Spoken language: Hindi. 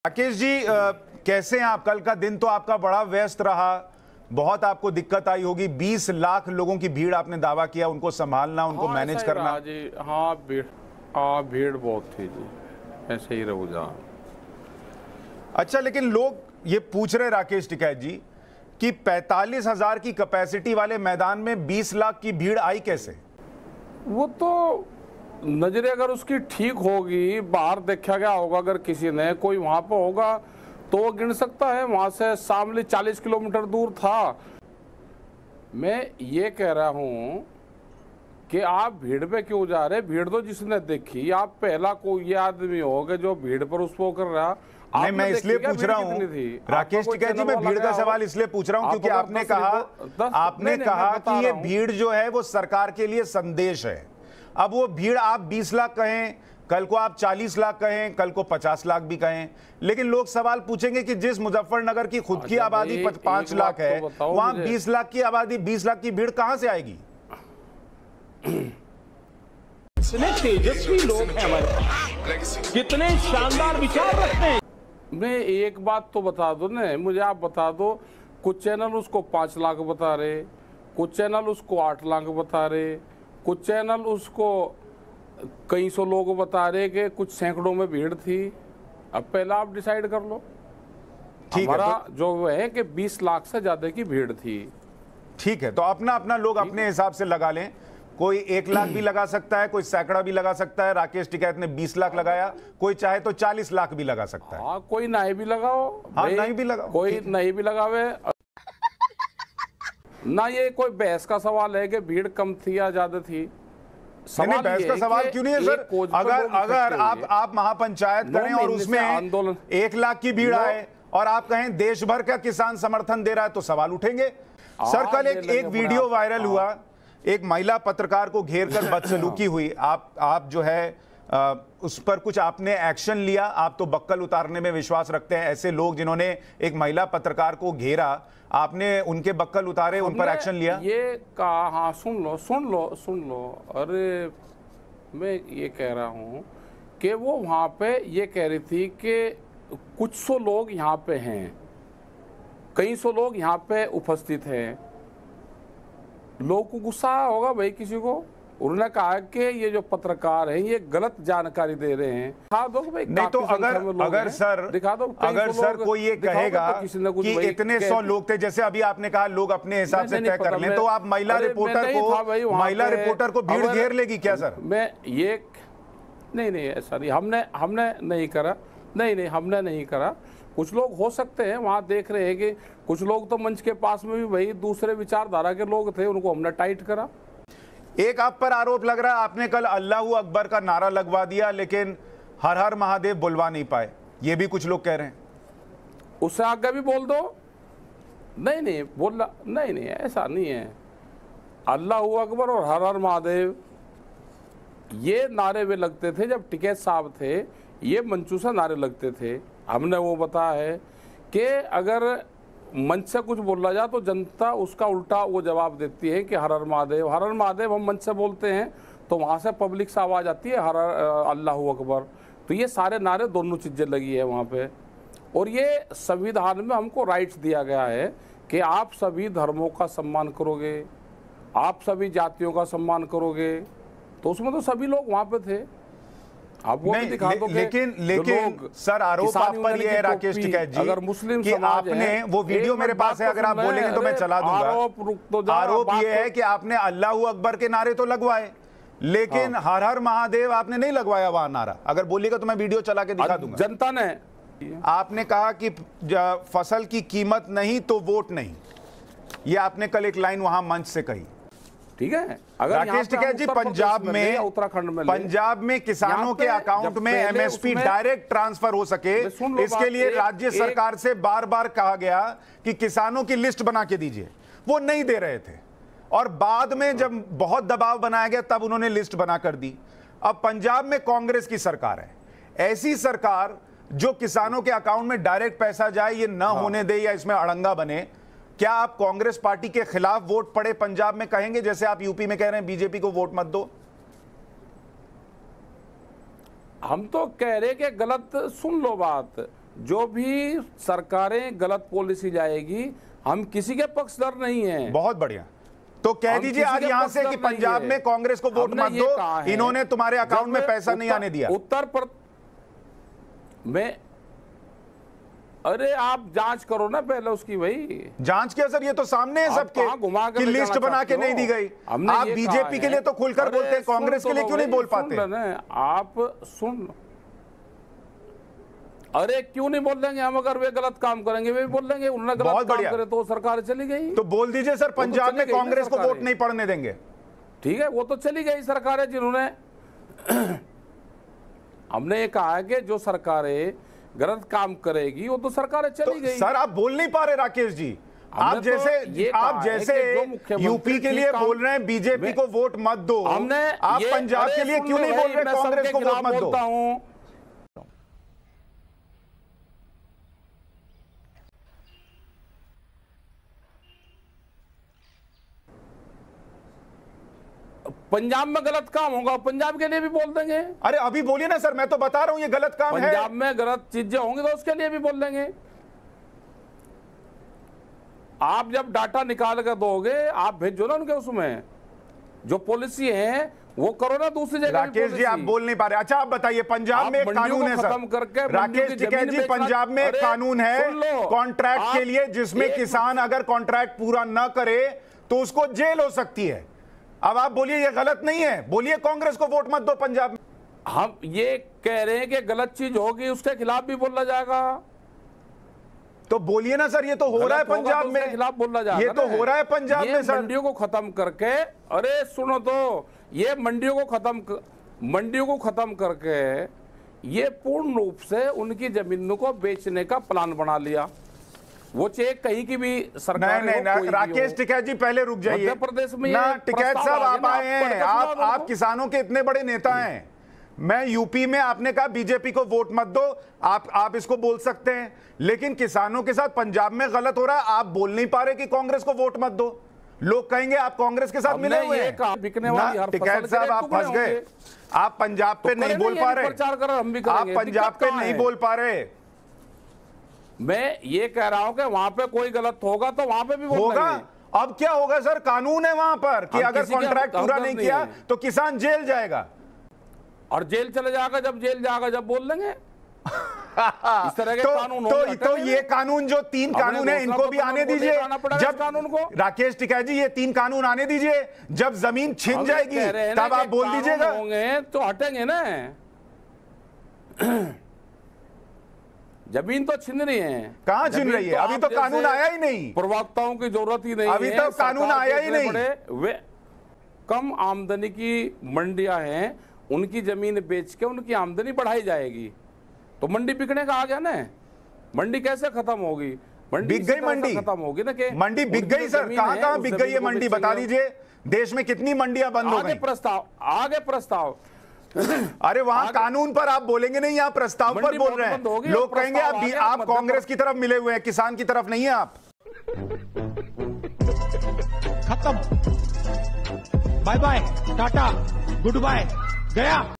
राकेश जी, कैसे हैं आप? कल का दिन तो आपका बड़ा व्यस्त रहा, बहुत आपको दिक्कत आई होगी। 20 लाख लोगों की भीड़ आपने दावा किया, उनको संभालना, उनको मैनेज करना। जी हाँ, भीड़ बहुत थी जी, ऐसे ही रहूँ जहाँ। अच्छा, लेकिन लोग ये पूछ रहे राकेश टिकैत जी कि 45,000 की कैपेसिटी वाले मैदान में 20 लाख की भीड़ आई कैसे? वो तो नजरे अगर उसकी ठीक होगी, बाहर देखा गया होगा, अगर किसी ने कोई वहां पर होगा तो वो गिन सकता है। वहां से शामली 40 किलोमीटर दूर था। मैं ये कह रहा हूं कि आप भीड़ पे क्यों जा रहे? भीड़ तो जिसने देखी, आप पहला कोई ये आदमी हो कि जो भीड़ पर उसको कर रहा। नहीं, मैं इसलिए पूछ रहा हूँ राकेश टिकैत जी, मैं भीड़ का सवाल इसलिए पूछ रहा हूँ क्योंकि आपने कहा कि ये भीड़ जो है वो सरकार के लिए संदेश है। अब वो भीड़ आप 20 लाख कहें, कल को आप 40 लाख कहें, कल को 50 लाख भी कहें, लेकिन लोग सवाल पूछेंगे कि जिस मुजफ्फरनगर की खुद की आबादी 5 लाख है, वहां 20 लाख की आबादी, 20 लाख की भीड़ कहां से आएगी? कितने तेजस्वी लोग हैं हमारे पास, कितने शानदार विचार रखते हैं। मैं एक बात तो बता दो ना, मुझे आप बता दो। कुछ चैनल उसको 5 लाख बता रहे, कुछ चैनल उसको 8 लाख बता रहे, कुछ चैनल उसको कई सौ लोग बता रहे कि कुछ सैकड़ों में भीड़ थी। अब पहला आप डिसाइड कर लो। हमारा तो जो है कि 20 लाख से ज्यादा की भीड़ थी। ठीक है, तो अपना अपना लोग अपने हिसाब से लगा लें। कोई 1 लाख भी लगा सकता है, कोई सैकड़ा भी लगा सकता है। राकेश टिकैत ने 20 लाख लगाया, कोई चाहे तो 40 लाख भी लगा सकता है। हाँ, कोई नहीं भी लगाओ। हाँ, नहीं भी लगाओ, कोई नहीं भी लगावे ना। ये कोई बहस का सवाल है कि भीड़ कम थी या ज्यादा थी? नहीं, बहस का सवाल क्यों नहीं है सर? अगर आप महापंचायत करें और उसमें 1 लाख की भीड़ आए और आप कहें देश भर का किसान समर्थन दे रहा है तो सवाल उठेंगे। सर, कल एक वीडियो वायरल हुआ, एक महिला पत्रकार को घेर कर बदसलूकी हुई। आप जो है उस पर कुछ आपने एक्शन लिया? आप तो बक्कल उतारने में विश्वास रखते हैं। ऐसे लोग जिन्होंने एक महिला पत्रकार को घेरा, आपने उनके बक्कल उतारे, उन पर एक्शन लिया? ये कहा, हाँ, सुन लो। अरे मैं ये कह रहा हूँ कि वो वहाँ पे ये कह रही थी कि कुछ सौ लोग यहाँ पे हैं, कई सौ लोग यहाँ पे उपस्थित हैं। लोग को गुस्सा होगा भाई किसी को। उन्होंने कहा कि ये जो पत्रकार हैं ये गलत जानकारी दे रहे हैं। दिखा दो भाई। नहीं तो अगर सर दिखा दो, अगर सर कोई ये कहेगा कि इतने 100 लोग थे, जैसे अभी आपने कहा लोग अपने हिसाब से तय कर लें, तो आप महिला रिपोर्टर को भीड़ घेर लेगी क्या सर? मैं ये नहीं, ऐसा नहीं। हमने नहीं करा। नहीं, हमने नहीं करा। कुछ लोग हो सकते हैं वहां देख रहे हैं कि कुछ लोग तो मंच के पास में भी वही दूसरे विचारधारा के लोग थे, उनको हमने टाइट करा। एक आप पर आरोप लग रहा है, आपने कल अल्लाहू अकबर का नारा लगवा दिया लेकिन हर हर महादेव बुलवा नहीं पाए, ये भी कुछ लोग कह रहे हैं। उससे आगे भी बोल दो। नहीं बोला, नहीं, ऐसा नहीं है। अल्लाहू अकबर और हर हर महादेव ये नारे वे लगते थे जब टिकैत साहब थे, ये मंचू से नारे लगते थे। हमने वो बताया है कि अगर मंच से कुछ बोला जाए तो जनता उसका उल्टा वो जवाब देती है कि हर हर महादेव हम मंच से बोलते हैं तो वहाँ से पब्लिक से आवाज़ आती है हर अल्लाहू अकबर। तो ये सारे नारे, दोनों चीज़ें लगी है वहाँ पे। और ये संविधान में हमको राइट्स दिया गया है कि आप सभी धर्मों का सम्मान करोगे, आप सभी जातियों का सम्मान करोगे। तो उसमें तो सभी लोग वहाँ पे थे। आप वो भी दिखा दो। लेकिन सर, आरोप आप पर ये है राकेश टिकैत जी, अगर मुस्लिम कि आपने वो वीडियो मेरे पास है, अगर आप बोलेंगे तो मैं चला दूंगा। आरोप ये है कि आपने अल्लाहू अकबर के नारे तो लगवाए लेकिन हर हर महादेव आपने नहीं लगवाया वहां नारा। अगर बोलिएगा तो मैं वीडियो चला के दिखा दूंगा। जनता ने, आपने कहा कि फसल की कीमत नहीं तो वोट नहीं, ये आपने कल एक लाइन वहां मंच से कही। ठीक है। अगर राकेश टिकैत जी, उत्तराखंड में पंजाब में किसानों के अकाउंट में एमएसपी डायरेक्ट ट्रांसफर हो सके, इसके लिए राज्य सरकार से बार बार कहा गया कि किसानों की लिस्ट बना के दीजिए, वो नहीं दे रहे थे। और बाद में जब बहुत दबाव बनाया गया तब उन्होंने लिस्ट बना कर दी। अब पंजाब में कांग्रेस की सरकार है, ऐसी सरकार जो किसानों के अकाउंट में डायरेक्ट पैसा जाए ये न होने दे या इसमें अड़ंगा बने। क्या आप कांग्रेस पार्टी के खिलाफ वोट पड़े पंजाब में कहेंगे, जैसे आप यूपी में कह रहे हैं बीजेपी को वोट मत दो? हम तो कह रहे कि गलत, सुन लो बात, जो भी सरकारें गलत पॉलिसी लाएगी, हम किसी के पक्षधर नहीं हैं। बहुत बढ़िया, तो कह दीजिए आज यहां से कि पंजाब में कांग्रेस को वोट मत दो, इन्होंने तुम्हारे अकाउंट में पैसा नहीं आने दिया। उत्तर प्रदेश में, अरे आप जांच करो ना पहले उसकी, भाई जांच क्या सर, ये तो सामने है सबके कि लिस्ट बना के नहीं दी गई। आप बीजेपी के लिए तो खुलकर बोलते हैं, कांग्रेस के लिए क्यों नहीं बोल पाते? आप सुन, अरे क्यों नहीं बोल देंगे हम? अगर वे गलत काम करेंगे वे भी बोल देंगे, उन्होंने गलत काम करे तो सरकार चली गई। तो बोल दीजिए सर, पंजाब में कांग्रेस को वोट नहीं पड़ने देंगे। ठीक है, वो तो चली गई सरकारें जिन्होंने हमने ये कहा है कि जो सरकारें गलत काम करेगी वो तो सरकारें चली गई। सर आप बोल नहीं पा रहे राकेश जी, आप जैसे यूपी के लिए बोल रहे हैं बीजेपी को वोट मत दो, आप पंजाब के लिए क्यों नहीं बोल रहे कांग्रेस को वोट मत दो? पंजाब में गलत काम होगा, पंजाब के लिए भी बोल देंगे। अरे अभी बोलिए ना सर, मैं तो बता रहा हूं ये गलत काम है। पंजाब में गलत चीजें होंगी तो उसके लिए भी बोल देंगे। आप जब डाटा निकाल कर दोगे, आप भेजो ना उनके, उसमें जो पॉलिसी है वो करो ना दूसरी जगह। राकेश जी आप बोल नहीं पा रहे। अच्छा आप बताइए, पंजाब में एक कानून है सर, राकेश टिकैत जी, पंजाब में एक कानून है कॉन्ट्रैक्ट के लिए, जिसमें किसान अगर कॉन्ट्रैक्ट पूरा ना करे तो उसको जेल हो सकती है। अब आप बोलिए ये गलत नहीं है, बोलिए कांग्रेस को वोट मत दो पंजाब में। हम ये कह रहे हैं कि गलत चीज होगी उसके खिलाफ भी बोला जाएगा। तो बोलिए ना सर, ये तो हो रहा है पंजाब में, खिलाफ बोला जाएगा। ये तो हो रहा है पंजाब में सर। मंडियों को खत्म करके, अरे सुनो तो, ये मंडियों को खत्म करके ये पूर्ण रूप से उनकी जमीनों को बेचने का प्लान बना लिया। वो चेक कहीं की भी सरकार नहीं, राकेश टिकैत जी पहले रुक जाइए। मध्य प्रदेश में ना टिकैत साहब आप आए हैं, आप किसानों के इतने बड़े नेता हैं। मैं यूपी में आपने कहा बीजेपी को वोट मत दो, आप इसको बोल सकते हैं, लेकिन किसानों के साथ पंजाब में गलत हो रहा है, आप बोल नहीं पा रहे कि कांग्रेस को वोट मत दो। लोग कहेंगे आप कांग्रेस के साथ मिले हुए हैं। टिकैत साहब आप फंस गए, आप पंजाब पे नहीं बोल पा रहे, आप पंजाब पे नहीं बोल पा रहे। मैं ये कह रहा हूं कि वहां पे कोई गलत होगा तो वहां पे भी होगा। अब क्या होगा सर, कानून है वहां पर कि अगर कॉन्ट्रैक्ट पूरा नहीं किया तो किसान जेल जाएगा, और जेल चले जाएगा। जब जेल जाएगा जब बोल लेंगे इस तरह के कानून। तो ये कानून जो 3 कानून है इनको भी आने दीजिए। जब कानून को राकेश टिकैत जी ये 3 कानून आने दीजिए, जब जमीन छिन जाएगी तब आप बोल दीजिएगा। होंगे तो हटेंगे ना, जमीन तो छिन रही है। कहां छिन रही है? अभी तो कानून आया ही नहीं, प्रवक्ताओं की जरूरत ही नहीं, अभी तो कानून आया ही नहीं। वे कम आमदनी की मंडियां हैं, उनकी जमीन बेच के उनकी आमदनी बढ़ाई जाएगी, तो मंडी बिकने का आ गया ना। मंडी कैसे खत्म होगी? बिक गई मंडी, खत्म होगी ना। मंडी बिक गई सर, कहां बिक गई है मंडी बता दीजिए। देश में कितनी मंडियां बंद हो गई? आगे प्रस्ताव अरे वहां कानून पर आप बोलेंगे नहीं, यहाँ प्रस्ताव पर बोल रहे हैं। लोग कहेंगे आप कांग्रेस की तरफ मिले हुए हैं, किसान की तरफ नहीं है आप। खत्म, bye bye, tata, good bye, गया।